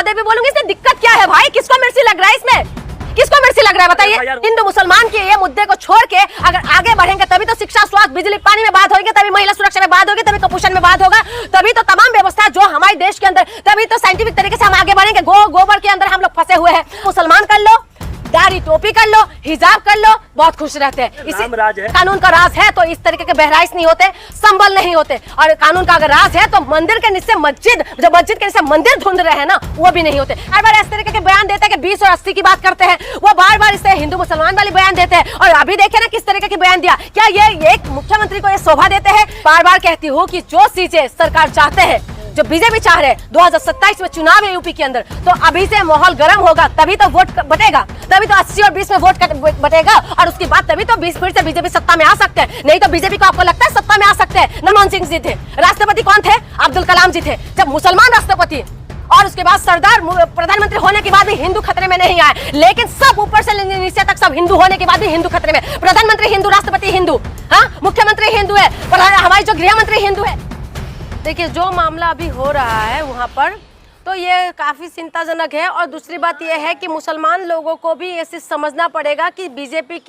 देवी बोलूंगी, इससे दिक्कत क्या है भाई? किसको मिर्ची लग रहा है इसमें? किसको मिर्ची लग रहा है बताइए? हिंदू मुसलमान के ये मुद्दे को छोड़ के अगर आगे बढ़ेंगे तभी तो शिक्षा, स्वास्थ्य, बिजली, पानी में बात होगी, तभी महिला सुरक्षा में बात होगी, तभी कुपोषण में बात होगा, तभी तो तमाम व्यवस्था जो हमारे देश के अंदर, तभी तो साइंटिफिक तरीके से हम आगे बढ़ेंगे। गोबर के अंदर हम लोग फंसे हुए हैं। मुसलमान कर लो, दाढ़ी टोपी कर लो, हिजाब कर लो, बहुत खुश रहते हैं। इसी कानून का राज है तो इस तरीके के बहराइश नहीं होते, संबल नहीं होते। और कानून का अगर राज है तो मंदिर के नीचे मस्जिद, जो मस्जिद के नीचे मंदिर ढूंढ रहे हैं ना, वो भी नहीं होते। हर बार इस तरीके के बयान देते हैं कि 20 और 80 की बात करते हैं, वो बार बार इससे हिंदू मुसलमान वाली बयान देते हैं। और अभी देखे ना किस तरीके के बयान दिया। क्या ये एक मुख्यमंत्री को ये शोभा देते हैं? बार बार कहती हूँ कि जो चीजें सरकार चाहते हैं, जो बीजेपी चाह रहे हैं, 2027 में चुनाव है यूपी के अंदर, तो अभी से माहौल गर्म होगा, तभी तो वोट बटेगा, तभी तो 80 और 20 में वोट बटेगा, और उसके बाद तभी तो 20 फिर से बीजेपी सत्ता में आ सकते हैं। नहीं तो बीजेपी को आपको लगता है सत्ता में आ सकते हैं? मनमोहन सिंह जी थे, राष्ट्रपति कौन थे? अब्दुल कलाम जी थे। जब मुसलमान राष्ट्रपति और उसके बाद सरदार प्रधानमंत्री होने के बाद भी हिंदू खतरे में नहीं आए, लेकिन सब ऊपर से नीचे तक सब हिंदू होने के बाद भी हिंदू खतरे में। प्रधानमंत्री हिंदू, राष्ट्रपति हिंदू, हाँ, मुख्यमंत्री हिंदू है, हमारी जो गृह मंत्री हिंदू है। देखिए जो मामला अभी हो रहा है वहाँ पर, तो ये काफ़ी चिंताजनक है। और दूसरी बात यह है कि मुसलमान लोगों को भी ये चीज़ समझना पड़ेगा कि बीजेपी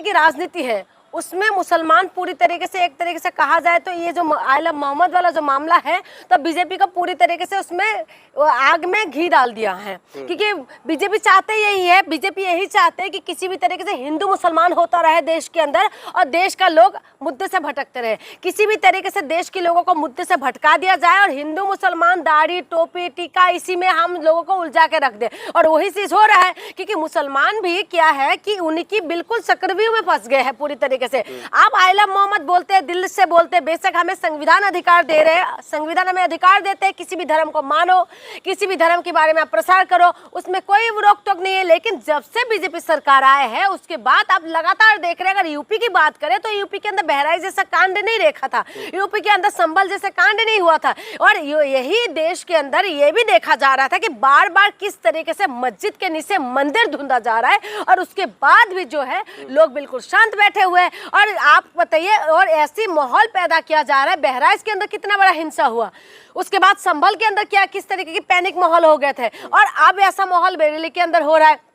की राजनीति है उसमें मुसलमान पूरी तरीके से, एक तरीके से कहा जाए तो ये जो आलम मोहम्मद वाला जो मामला है, तो बीजेपी को पूरी तरीके से उसमें आग में घी डाल दिया है। क्योंकि बीजेपी चाहते यही है, बीजेपी यही चाहते हैं कि किसी भी तरीके से हिंदू मुसलमान होता रहे देश के अंदर, और देश का लोग मुद्दे से भटकते रहे। किसी भी तरीके से देश के लोगों को मुद्दे से भटका दिया जाए और हिंदू मुसलमान दाढ़ी टोपी टीका इसी में हम लोगों को उलझा के रख दे। और वही चीज़ हो रहा है, क्योंकि मुसलमान भी क्या है कि उनकी बिल्कुल चक्रव्यूह में फंस गए हैं पूरी तरीके से। आप आलम मोहम्मद बोलते हैं, दिल से बोलते हैं, बेशक हमें संविधान अधिकार दे रहे हैं, संविधान हमें अधिकार देते हैं, किसी भी धर्म को मानो, किसी भी धर्म के बारे में आप प्रसार करो, उसमें कोई रोक टोक नहीं है। लेकिन जब से बीजेपी सरकार आए हैं उसके बाद आप लगातार देख रहे हैं, अगर यूपी की बात करें तो यूपी के अंदर बहराइच जैसा कांड नहीं देखा था, यूपी के अंदर संभल जैसा कांड नहीं हुआ था। और यही देश के अंदर ये भी देखा जा रहा था कि बार बार किस तरीके से मस्जिद के नीचे मंदिर ढूंढा जा रहा है, और उसके बाद भी जो है लोग बिल्कुल शांत बैठे हुए हैं। और आप बताइए, और ऐसी माहौल पैदा किया जा रहा है। बहराइच के अंदर कितना बड़ा हिंसा हुआ, उसके बाद संभल के अंदर क्या किस तरीके की पैनिक माहौल हो गए थे, और अब ऐसा माहौल बरेली के अंदर हो रहा है।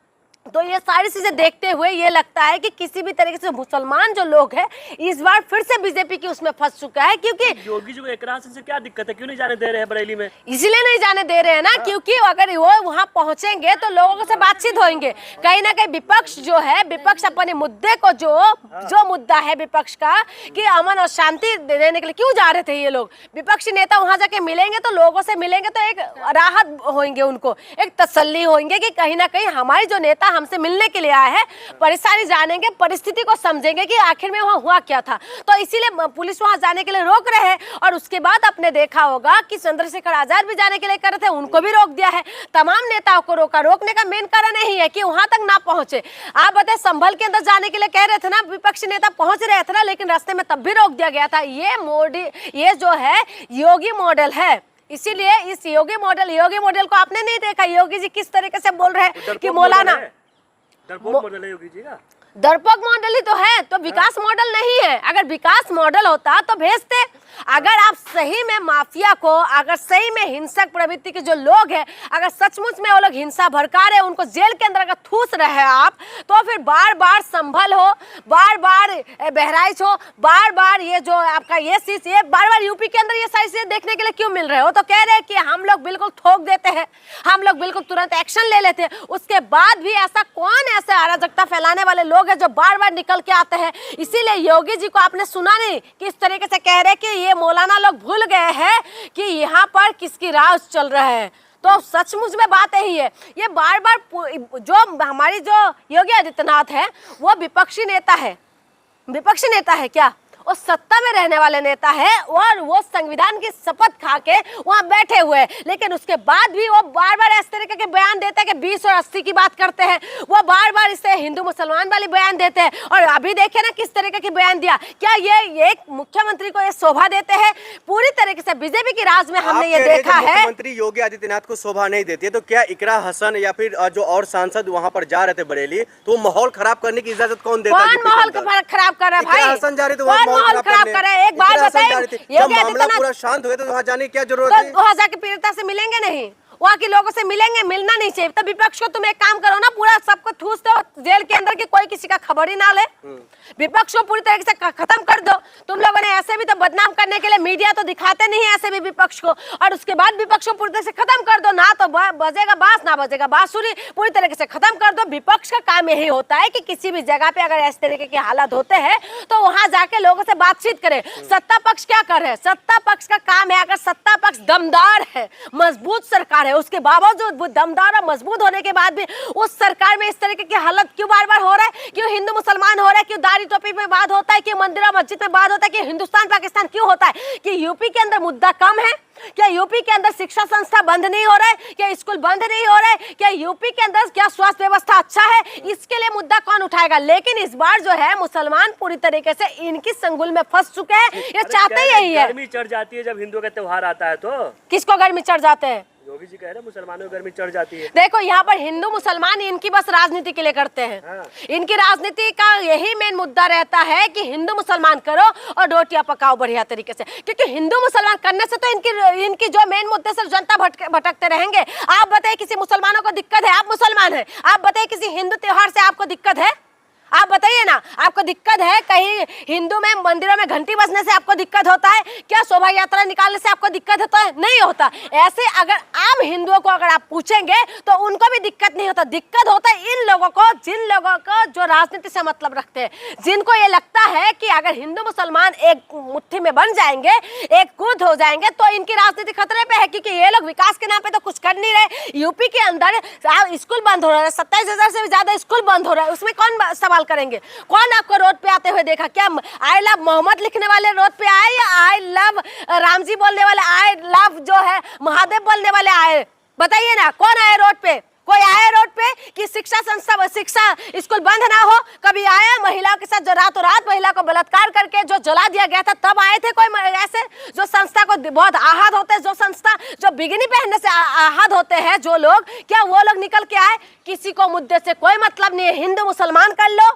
तो ये सारी चीजें देखते हुए ये लगता है कि किसी भी तरीके से मुसलमान जो लोग हैं इस बार फिर से बीजेपी की उसमें फंस चुका है। क्योंकि योगी जी को एकनाथ सिंह से क्या दिक्कत है, क्यों नहीं जाने दे रहे हैं बरेली में? इसलिए नहीं जाने दे रहे हैं ना, क्योंकि अगर वो वहां पहुंचेंगे तो लोगों से बातचीत होंगे। कहीं ना कहीं विपक्ष जो है, विपक्ष अपने मुद्दे को जो मुद्दा है विपक्ष का कि अमन और शांति देने के लिए क्यों जा रहे थे ये लोग, विपक्षी नेता वहां जाके मिलेंगे तो लोगों से मिलेंगे तो एक राहत होंगे, उनको एक तसल्ली होंगे कि कहीं ना कहीं हमारी जो नेता हमसे मिलने के लिए आए हैं, परेशानी जानेंगे, परिस्थिति को समझेंगे कि आखिर में वहां हुआ क्या था। तो इसीलिए पुलिस वहां जाने के लिए रोक रहे हैं। और उसके बाद आपने देखा होगा कि चंद्रशेखर आजाद भी जाने के लिए कर रहे थे, उनको भी रोक दिया है। तमाम नेताओं को रोका। रोकने का मेन कारण यही है कि वहां तक ना पहुंचे। आप बताए संभल के अंदर जाने के लिए कह रहे थे ना, विपक्षी नेता पहुंच रहे थे ना, लेकिन रास्ते में तब भी रोक दिया गया था। ये जो है योगी मॉडल है, इसीलिए इस योगी मॉडल को आपने नहीं देखा। योगी जी किस तरीके से बोल रहे हैं कि मौलाना डरपोक मॉडल है योगी जी का। डरपोक मॉडल ही तो है, तो विकास मॉडल नहीं है। अगर विकास मॉडल होता तो भेजते। अगर आप सही में माफिया को, अगर सही में हिंसक प्रवृत्ति के जो लोग हैं, अगर सचमुच में वो लोग हिंसा भड़का रहे, उनको जेल के अंदर अगर ठूस रहे हैं आप, तो फिर बार बार संभल हो, बार बार बहराइच हो, बार बार ये जो आपका ये चीज, ये बार बार यूपी के अंदर ये सारी चीजें देखने के लिए क्यों मिल रहे हो? तो कह रहे हैं कि हम लोग बिल्कुल ठोक देते हैं, हम लोग बिल्कुल तुरंत एक्शन ले लेते हैं। उसके बाद भी ऐसा कौन ऐसे अराजकता फैलाने वाले लोग हैं जो बार बार निकल के आते हैं? इसीलिए योगी जी को आपने सुना नहीं किस तरीके से कह रहे हैं कि ये मौलाना लोग भूल गए हैं कि यहाँ पर किसकी राज चल रहा है। तो सचमुच में बात यही है। ये बार बार जो हमारी जो योगी आदित्यनाथ है वो विपक्षी नेता है, विपक्षी नेता है क्या? वो सत्ता में रहने वाले नेता है और वो संविधान की शपथ खा के वहाँ बैठे हुए हैं। लेकिन उसके बाद भी वो बार बार इस तरीके के बयान देते हैं कि 20 और 80 की बात करते हैं। वो बार बार इससे हिंदू मुसलमान वाली बयान देते हैं। और अभी देखे ना किस तरीके की बयान दिया। क्या ये एक मुख्यमंत्री को ये शोभा देते हैं? पूरी तरीके से बीजेपी की राज में हमने ये देखा है। मुख्यमंत्री योगी आदित्यनाथ को शोभा नहीं देती है, तो क्या इकरा हसन या फिर जो और सांसद वहाँ पर जा रहे थे बरेली, तो माहौल खराब करने की इजाजत कौन देता है? कौन माहौल खराब कर रहा है भाई? हसन जा रही तो माहौल खराब कर रहे हैं। एक बात बताइए, जब मामला पूरा शांत हो गया तो वहाँ जाने की क्या जरूरत है? वहाँ जाके पीड़िता से मिलेंगे नहीं? वहाँ के लोगों से मिलेंगे, मिलना नहीं चाहिए। तो विपक्ष को तुम एक काम करो ना, पूरा सबको ठूस दो जेल के अंदर, कि कोई किसी का खबर ही ना ले। विपक्ष को पूरी तरीके से खत्म कर दो। तुम लोगों ने ऐसे भी तो बदनाम करने के लिए मीडिया तो दिखाते नहीं है ऐसे भी विपक्ष को, और उसके बाद विपक्ष को पूरी तरह से खत्म कर दो। ना तो बजेगा बांस ना बजेगा बांसुरी, पूरी तरीके से खत्म कर दो। विपक्ष का काम यही होता है कि किसी भी जगह पे अगर इस तरीके के हालात होते हैं तो वहां जाके लोगों से बातचीत करे। सत्ता पक्ष क्या कर रहे हैं? सत्ता पक्ष का काम है, अगर सत्ता पक्ष दमदार है, मजबूत सरकार है, उसके बावजूद दमदार और मजबूत होने के बाद भी उस सरकार में इस तरीके की हालत क्यों बार बार हो रहा है? क्यों हिंदू मुसलमान हो रहा है? क्यों दाढ़ी टोपी में बात होता है? क्यों मंदिर और मस्जिद में बात होता है? कि हिंदुस्तान पाकिस्तान क्यों होता है? कि यूपी के अंदर मुद्दा कम है? क्या यूपी के अंदर शिक्षा संस्था बंद नहीं हो रहा है? क्या स्कूल बंद नहीं हो रहा है? क्या यूपी के अंदर क्या स्वास्थ्य व्यवस्था अच्छा है? इसके लिए मुद्दा कौन उठाएगा? लेकिन इस बार जो है मुसलमान पूरी तरीके से इनकी संगुल में फंस चुके हैं। ये चाहते यही है। गर्मी चढ़ जाती है जब हिंदुओं का त्योहार आता है तो। किसको गर्मी चढ़ जाते हैं? योगी जी कह रहे हैं मुसलमानों को गर्मी चढ़ जाती है। देखो यहाँ पर हिंदू मुसलमान इनकी बस राजनीति के लिए करते हैं। हाँ। इनकी राजनीति का यही मेन मुद्दा रहता है कि हिंदू मुसलमान करो और रोटियां पकाओ बढ़िया तरीके से, क्योंकि हिंदू मुसलमान करने से तो इनकी जो मेन मुद्दे से जनता भटकते रहेंगे। आप बताइए किसी मुसलमानों को दिक्कत है? आप मुसलमान है, आप बताइए किसी हिंदू त्योहार से आपको दिक्कत है? आप बताइए ना, आपको दिक्कत है? कहीं हिंदू में मंदिरों में घंटी बजने से आपको दिक्कत होता है क्या? शोभा यात्रा निकालने से आपको दिक्कत होता है? नहीं होता। ऐसे अगर आम हिंदुओं को अगर आप पूछेंगे तो उनको भी दिक्कत नहीं होता। दिक्कत होता है इन लोगों को, जिन लोगों को जो राजनीति से मतलब रखते हैं, जिनको ये लगता है कि अगर हिंदू मुसलमान एक मुट्ठी में बन जाएंगे, एक कूद हो जाएंगे, तो इनकी राजनीति खतरे पे है, क्योंकि ये लोग विकास के नाम पे तो कुछ कर नहीं रहे। यूपी के अंदर स्कूल बंद हो रहा है, 27,000 से भी ज्यादा स्कूल बंद हो रहा है, उसमें कौन सवाल करेंगे? कौन आपको रोड पे आते हुए देखा? क्या आई लव मोहम्मद लिखने वाले रोड पे आए, या आई लव राम जी बोलने वाले, आई लव जो है महादेव बोलने वाले आए? बताइए ना, कौन आए रोड पे? कोई आया रोड पे कि शिक्षा संस्था, शिक्षा स्कूल बंद ना हो? कभी आया महिलाओं के साथ जो रातों रात महिला को बलात्कार करके जो जला दिया गया था, तब आए थे कोई ऐसे जो संस्था को बहुत आहत होते हैं, जो संस्था जो बिगनी पहनने से आहत होते हैं जो लोग, क्या वो लोग निकल के आए? किसी को मुद्दे से कोई मतलब नहीं है। हिंदू मुसलमान कर लो,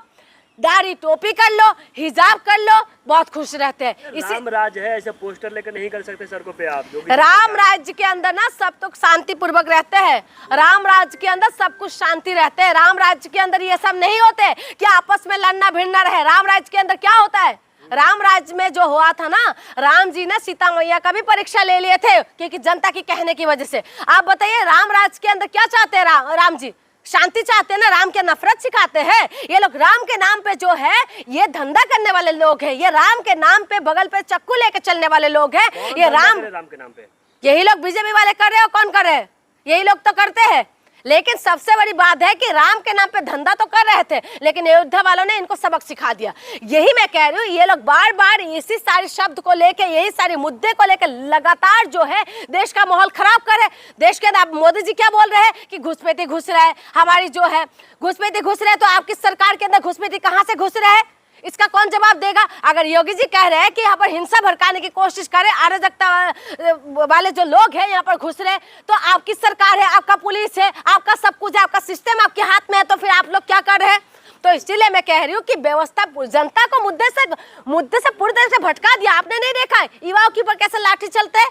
दाढ़ी टोपी कर लो, हिजाब कर लो, बहुत खुश रहते हैं। राम राज है, ऐसे पोस्टर लेकर नहीं कर सकते सड़कों पे आप? राम राज्य के अंदर ना सब तो शांति पूर्वक रहते हैं। राम राज्य के अंदर सब कुछ शांति रहते हैं। राम राज्य के अंदर ये सब नहीं होते कि आपस में लड़ना भिड़ना रहे। राम राज्य के अंदर क्या होता है? राम राज्य में जो हुआ था ना, राम जी ने सीता मैया का भी परीक्षा ले लिए थे, क्योंकि जनता की कहने की वजह से। आप बताइए राम राज्य के अंदर क्या चाहते हैं? राम जी शांति चाहते हैं ना? राम के नफरत सिखाते हैं ये लोग। राम के नाम पे जो है ये धंधा करने वाले लोग हैं। ये राम के नाम पे बगल पे चक्कू लेके चलने वाले लोग हैं। ये राम के नाम पे यही लोग बीजेपी वाले कर रहे हो। कौन कर रहे हैं? यही लोग तो करते हैं। लेकिन सबसे बड़ी बात है कि राम के नाम पे धंधा तो कर रहे थे, लेकिन अयोध्या वालों ने इनको सबक सिखा दिया। यही मैं कह रही हूँ, ये लोग बार बार इसी सारे शब्द को लेके, यही सारे मुद्दे को लेकर लगातार जो है देश का माहौल खराब कर रहे। देश के अंदर मोदी जी क्या बोल रहे हैं कि घुसपैठी घुस रहा है, हमारी जो है घुसपैठी घुस रहे हैं। तो आपकी सरकार के अंदर घुसपैठी कहाँ से घुस रहे हैं? इसका कौन जवाब देगा? अगर योगी जी कह रहे हैं कि यहाँ पर हिंसा भड़काने की कोशिश करें, अराजकता वाले जो लोग हैं यहाँ पर घुस रहे, तो आपकी सरकार है, आपका पुलिस है, आपका सब कुछ है, आपका सिस्टम आपके हाथ में है, तो फिर आप लोग क्या कर रहे हैं? तो इसलिए मैं कह रही हूँ कि व्यवस्था जनता को मुद्दे से पूरी तरह से भटका दिया। आपने नहीं देखा युवाओं के ऊपर कैसे लाठी चलते हैं?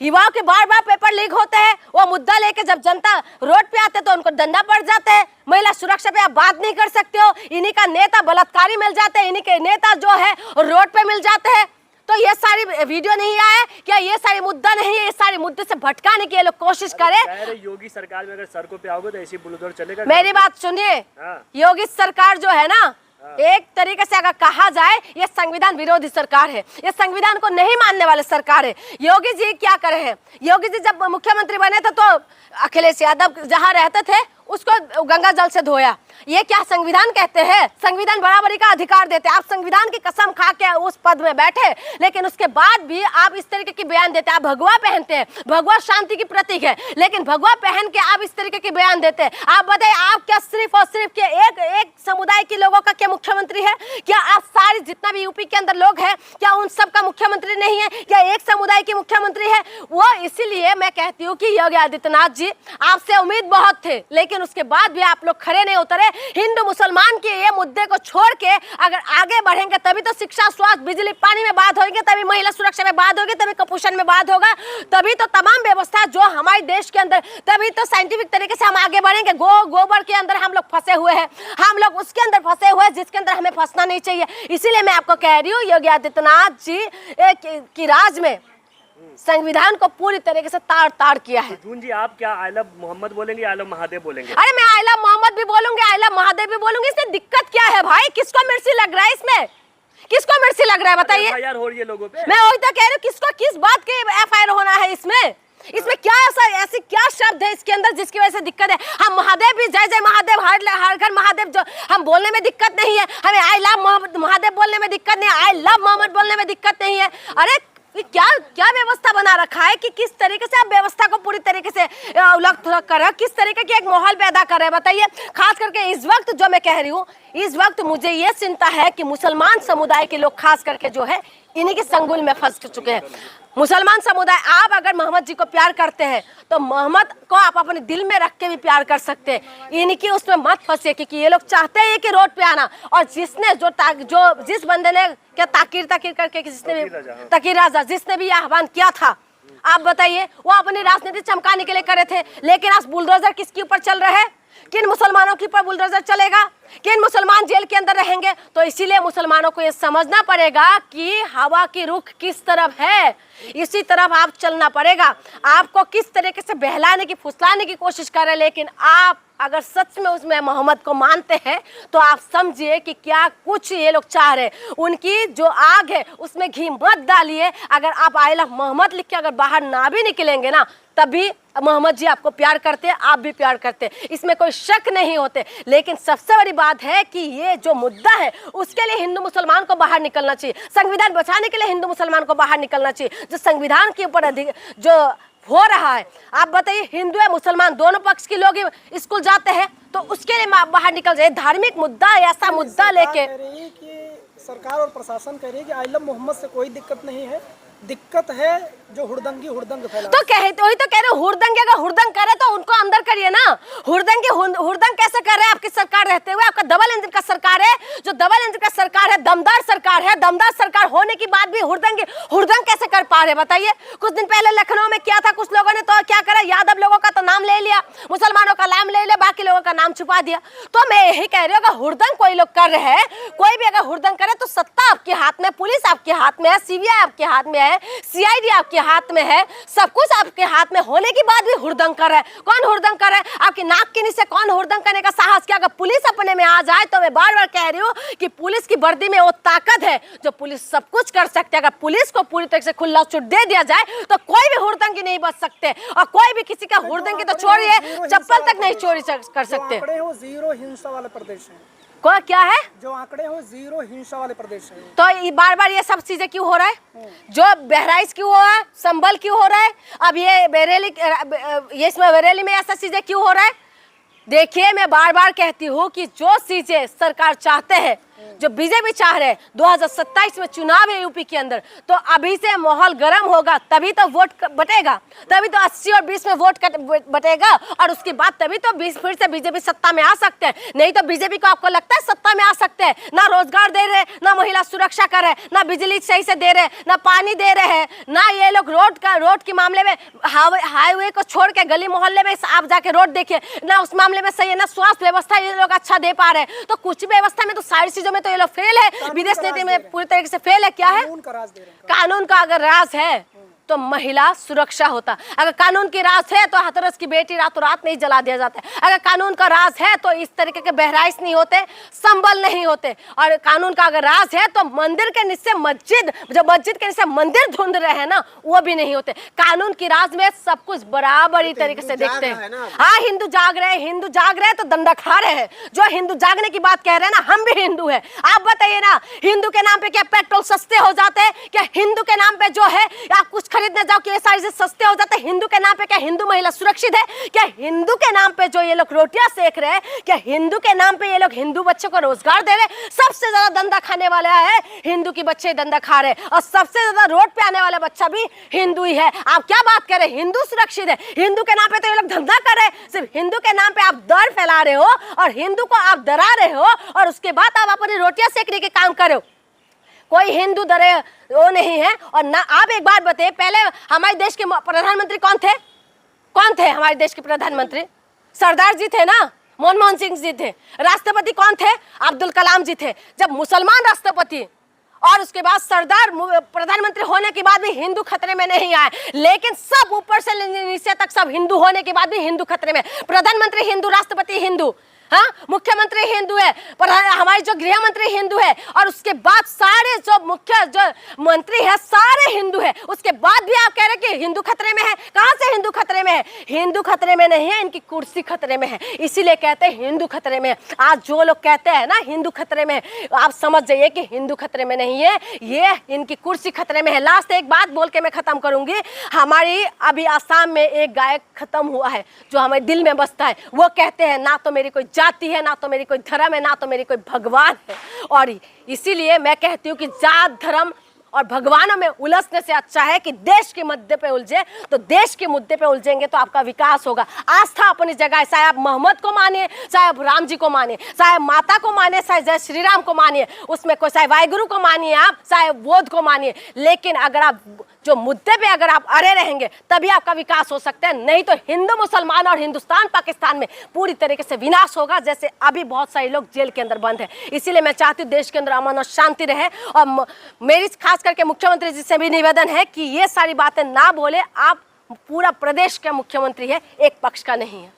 युवाओं के बार बार पेपर लीक होते हैं। वो मुद्दा लेके जब जनता रोड पे आते तो उनको डंडा पड़ जाता है। महिला सुरक्षा पे आप बात नहीं कर सकते हो। इन्हीं का नेता बलात्कारी मिल जाते हैं, इन्हीं के नेता जो है रोड पे मिल जाते हैं। तो ये सारी वीडियो नहीं आया क्या? ये सारी मुद्दा नहीं है? ये सारे मुद्दे से भटकाने की ये लोग कोशिश करे। योगी सरकार में अगर सड़कों पे आओगे तो ऐसी बुलडोजर चलेगा? मेरी बात सुनिए, योगी सरकार जो है ना, एक तरीके से अगर कहा जाए ये संविधान विरोधी सरकार है। ये संविधान को नहीं मानने वाले सरकार है। योगी जी क्या करे हैं? योगी जी जब मुख्यमंत्री बने थे तो अखिलेश यादव जहां रहते थे उसको गंगा जल से धोया। ये क्या संविधान कहते हैं? संविधान बराबरी का अधिकार देते हैं। आप संविधान की कसम खा के उस पद में बैठे, लेकिन उसके बाद भी आप इस तरीके की बयान देते हैं। आप भगवा पहनते हैं, भगवा शांति की प्रतीक है, लेकिन भगवा पहन के आप इस तरीके के बयान देते हैं। आप बताइए, आप क्या सिर्फ और सिर्फ के एक समुदाय के लोगों का क्या मुख्यमंत्री है? क्या आप सारी जितना भी यूपी के अंदर लोग हैं, क्या उन सब का मुख्यमंत्री नहीं है? क्या एक समुदाय की मुख्यमंत्री है वो? इसीलिए मैं कहती हूँ कि योगी आदित्यनाथ जी, आपसे उम्मीद बहुत थे, लेकिन लेकिन उसके बाद भी आप लोग खड़े नहीं उतरे। हिंदू मुसलमान के ये मुद्दे को छोड़ के अगर आगे बढ़ेंगे तभी तो शिक्षा, स्वास्थ्य, बिजली, पानी में बात होगी, तभी महिला सुरक्षा में बात होगी, तभी कुपोषण में बात होगा, तभी तो तमाम व्यवस्था जो हमारे देश के अंदर, तभी तो साइंटिफिक तरीके से हम आगे बढ़ेंगे। गोबर के अंदर हम लोग फंसे हुए हैं, हम लोग उसके अंदर फंसे हुए हैं जिसके अंदर हमें फंसना नहीं चाहिए। इसीलिए मैं आपको कह रही हूँ योगी आदित्यनाथ जी की राज में संविधान को पूरी तरीके से ताड़ ताड़ किया है। धून जी, आप क्या आई लव मोहम्मद बोलेंगे, आई लव महादेव बोलेंगे? अरे मैं आई लव मोहम्मद भी बोलूंगी, आई लव महादेव भी बोलूंगी। इसमें दिक्कत क्या है भाई? किसको मिर्ची लग रहा है इसमें? किसको मिर्ची लग रहा है बताइए? एफआईआर हो रही है लोगों पे। मैं वही तो कह रही हूँ, किसको किस बात के एफआईआर होना है इसमें? इसमें क्या ऐसी क्या शब्द है इसके अंदर जिसकी वजह से दिक्कत है? हम महादेव भी जय जय महादेव, हर घर महादेव, जो हम बोलने में दिक्कत नहीं है, हमें आई लव महादेव बोलने में दिक्कत नहीं है, आई लव मोहम्मद बोलने में दिक्कत नहीं है। अरे क्या क्या व्यवस्था बना रखा है कि किस तरीके से आप व्यवस्था को पूरी तरीके से उलट थलट कर रहे हो, किस तरीके की एक माहौल पैदा कर रहे हैं बताइए। खास करके इस वक्त जो मैं कह रही हूँ, इस वक्त मुझे ये चिंता है कि मुसलमान समुदाय के लोग खास करके जो है इन्हीं के संगुल में फंस चुके हैं। मुसलमान समुदाय, आप अगर मोहम्मद जी को प्यार करते हैं तो मोहम्मद को आप अपने दिल में रख के भी प्यार कर सकते हैं, इनकी उसमें मत फंसे, क्योंकि ये लोग चाहते हैं कि रोड पे आना। और जिसने जिस बंदे ने क्या ताकीर करके जिसने भी तकीर राजा जिसने भी आह्वान किया था, आप बताइए, वो अपनी राजनीति चमकाने के लिए करे थे। लेकिन आज बुलडोजर किसके ऊपर चल रहा है? किन मुसलमानों के ऊपर बुलडोजर चलेगा? किन मुसलमान जेल के अंदर रहेंगे? तो इसीलिए मुसलमानों को ये समझना पड़ेगा कि हवा की रुख किस तरफ है, इसी तरफ आप चलना पड़ेगा। आपको किस तरीके से बहलाने की, फुसलाने की कोशिश कर रहे हैं, लेकिन आप अगर सच में उसमें मोहम्मद को मानते हैं तो आप समझिए कि क्या कुछ ये लोग चाह रहे हैं। उनकी जो आग है उसमें घी मत डालिए। अगर आप आई लव मोहम्मद लिख के अगर बाहर ना भी निकलेंगे ना, तभी मोहम्मद जी आपको प्यार करते हैं, आप भी प्यार करते हैं, इसमें कोई शक नहीं होते। लेकिन सबसे बड़ी बात है कि ये जो मुद्दा है उसके लिए हिंदू मुसलमान को बाहर निकलना चाहिए। संविधान बचाने के लिए हिंदू मुसलमान को बाहर निकलना चाहिए। जो संविधान के ऊपर जो हो रहा है, आप बताइए, हिंदू है मुसलमान दोनों पक्ष के लोग स्कूल जाते हैं, तो उसके लिए बाहर निकल जाए। धार्मिक मुद्दा, ऐसा मुद्दा लेके सरकार और प्रशासन कह रही है कि आई लव मोहम्मद से कोई दिक्कत नहीं है, दिक्कत है जो हुड़दंग फैला। तो वही तो कह रहे हुड़दंग, अगर हुड़दंग करे तो उनको अंदर करिए ना। हुड़दंग कैसे कर रहे हैं आपकी सरकार रहते हुए? आपका डबल इंजन का सरकार है, जो डबल इंजन का सरकार है, दमदार सरकार है, दमदार सरकार होने की बात भी हुड़दंग कैसे कर पा रहे बताइए? कुछ दिन पहले लखनऊ में क्या था, कुछ लोगों ने तो क्या करा, यादव लोगों का तो नाम ले लिया, मुसलमानों का नाम ले लिया, बाकी लोगों का नाम छुपा दिया। तो मैं यही कह रही हूँ, अगर हुड़दंग कोई लोग कर रहे हैं, कोई भी अगर हुड़दंग करे तो सत्ता आपके हाथ में, पुलिस आपके हाथ में है, सीबीआई आपके हाथ में है, सीआईडी आपके हाथ में है, सब कुछ आपके हाथ में होने के बाद भी हुड़दंग कर रहा है। कौन हुड़दंग कर रहा है? आपकी नाक के नीचे कौन हुड़दंग करने का साहस किया? अगर पुलिस अपने में आ जाए तो मैं बार बार कह रही हूँ कि पुलिस की वर्दी में वो ताकत है जो पुलिस सब कुछ कर सकते हैं। अगर पुलिस को पूरी तरह से खुला छूट दे दिया जाए तो कोई भी हुड़दंगी नहीं बच सकते, और कोई भी किसी का हुड़दंगी तो छोड़िए, चप्पल तक नहीं चोरी कर सकते। जीरो हिंसा वाले प्रदेश है, क्या है जो आंकड़े हो जीरो हिंसा वाले प्रदेश है। तो ये बार बार ये सब चीजें क्यों हो रहा है? जो बहराइच क्यों हो रहा है, संभल क्यों हो रहा है, अब ये बरेली में ऐसा चीजें क्यों हो रहा है? देखिए, मैं बार बार कहती हूँ कि जो चीजें सरकार चाहते हैं, जो बीजेपी चाह रहे हैं, 2027 में चुनाव है यूपी के अंदर, तो अभी से माहौल गर्म होगा, तभी तो वोट बटेगा, तभी तो 80 और 20 में वोट बटेगा, और उसके बाद तभी तो फिर से बीजेपी सत्ता में आ सकते हैं। नहीं तो बीजेपी को आपको लगता है सत्ता में आ सकते हैं? ना रोजगार दे रहे, ना महिला सुरक्षा कर रहे, ना बिजली सही से दे रहे, ना पानी दे रहे हैं, ना ये लोग रोड के मामले में हाईवे को छोड़ के गली मोहल्ले में आप जाके रोड देखिए, ना उस मामले में सही है, ना स्वास्थ्य व्यवस्था ये लोग अच्छा दे पा रहे हैं। तो कुछ व्यवस्था में तो सारी चीजों में तो ये लोग फेल है, विदेश नीति में पूरी तरीके से फेल है। क्या है? कानून का अगर राज है तो महिला सुरक्षा होता। अगर कानून की राज है तो हाथरस की बेटी रातों रात नहीं जला दिया जाता। अगर कानून का राज है तो इस तरीके के बहराइच नहीं होते, संबल नहीं होते। और कानून का अगर राज है तो मंदिर के नीचे मस्जिद, जो मस्जिद के नीचे मंदिर ढूंढ रहे हैं ना, वो भी नहीं होते। कानून की राज में सब कुछ बराबरी तरीके से देखते हैं। हाँ, हिंदू जाग रहे हैं तो दंडा खा रहे हैं। जो हिंदू जागने की बात कह रहे हैं ना, हम भी हिंदू है। आप बताइए ना, हिंदू के नाम पे क्या पेट्रोल सस्ते हो जाते हैं? क्या हिंदू के नाम पे जो है आप कुछ खरीदने जाओ कि ये सारी चीज सस्ते हो जाते हैं हिंदू के नाम पे। क्या हिंदू महिला सुरक्षित है? क्या हिंदू के नाम पे जो ये लोग रोटियां सेक रहे हैं, क्या हिंदू के नाम पे ये लोग हिंदू बच्चों को रोजगार दे रहे हैं? सबसे ज्यादा धंधा खाने वाला है हिंदू की बच्चे धंधा खा रहे हैं, और सबसे ज्यादा रोड पे आने वाला बच्चा भी हिंदू ही है। आप क्या बात कर रहे हैं? हिंदू सुरक्षित है? हिंदू के नाम पे तो ये लोग धंधा कर रहे हैं। सिर्फ हिंदू के नाम पे आप डर फैला रहे हो और हिंदू को आप डरा रहे हो, और उसके बाद आप अपनी रोटियां सेकने के काम कर रहे हो। कोई हिंदू डरे वो नहीं है। और ना आप एक बात बताइए, पहले हमारे देश के प्रधानमंत्री कौन थे? कौन थे हमारे देश के प्रधानमंत्री? सरदार जी थे ना, मनमोहन सिंह जी थे। राष्ट्रपति कौन थे? अब्दुल कलाम जी थे। जब मुसलमान राष्ट्रपति और उसके बाद सरदार प्रधानमंत्री होने के बाद भी हिंदू खतरे में नहीं आए, लेकिन सब ऊपर से नीचे तक सब हिंदू होने के बाद भी हिंदू खतरे में। प्रधानमंत्री हिंदू, राष्ट्रपति हिंदू, हाँ, मुख्यमंत्री हिंदू है, पर हमारे जो गृह मंत्री हिंदू है, और उसके बाद सारे जो मुख्य जो मंत्री है सारे हिंदू है। उसके बाद भी आप कह रहे कि हिंदू खतरे में है। कहां से हिंदू खतरे में है? हिंदू खतरे में नहीं है, इनकी कुर्सी खतरे में है, इसीलिए कहते हैं हिंदू खतरे में है। आज जो लोग कहते हैं ना हिंदू खतरे में है, आप समझ जाइए कि हिंदू खतरे में नहीं है, ये इनकी कुर्सी खतरे में है। लास्ट एक बात बोल के मैं खत्म करूंगी। हमारी अभी आसाम में एक गायक खत्म हुआ है जो हमारे दिल में बसता है। वो कहते हैं ना तो मेरी कोई जाति है, ना तो मेरी कोई धर्म है, ना तो मेरी कोई भगवान है। और इसीलिए मैं कहती हूँ कि जात धर्म और भगवानों में उलझने से अच्छा है कि देश के मुद्दे पे उलझे। तो देश के मुद्दे पे उलझेंगे तो आपका विकास होगा। आस्था अपनी जगह है, चाहे आप मोहम्मद को मानिए, चाहे आप राम जी को मानिए, चाहे माता को मानिए, चाहे जय श्री राम को मानिए, उसमें कोई चाहे वाहिगुरु को मानिए आप, चाहे बौद्ध को मानिए, लेकिन अगर आप जो मुद्दे पे अगर आप अड़े रहेंगे तभी आपका विकास हो सकता है। नहीं तो हिंदू मुसलमान और हिंदुस्तान पाकिस्तान में पूरी तरीके से विनाश होगा, जैसे अभी बहुत सारे लोग जेल के अंदर बंद है। इसीलिए मैं चाहती हूँ देश के अंदर अमन और शांति रहे। और मेरी खास करके मुख्यमंत्री जी से भी निवेदन है कि ये सारी बातें ना बोले। आप पूरा प्रदेश के मुख्यमंत्री है, एक पक्ष का नहीं है।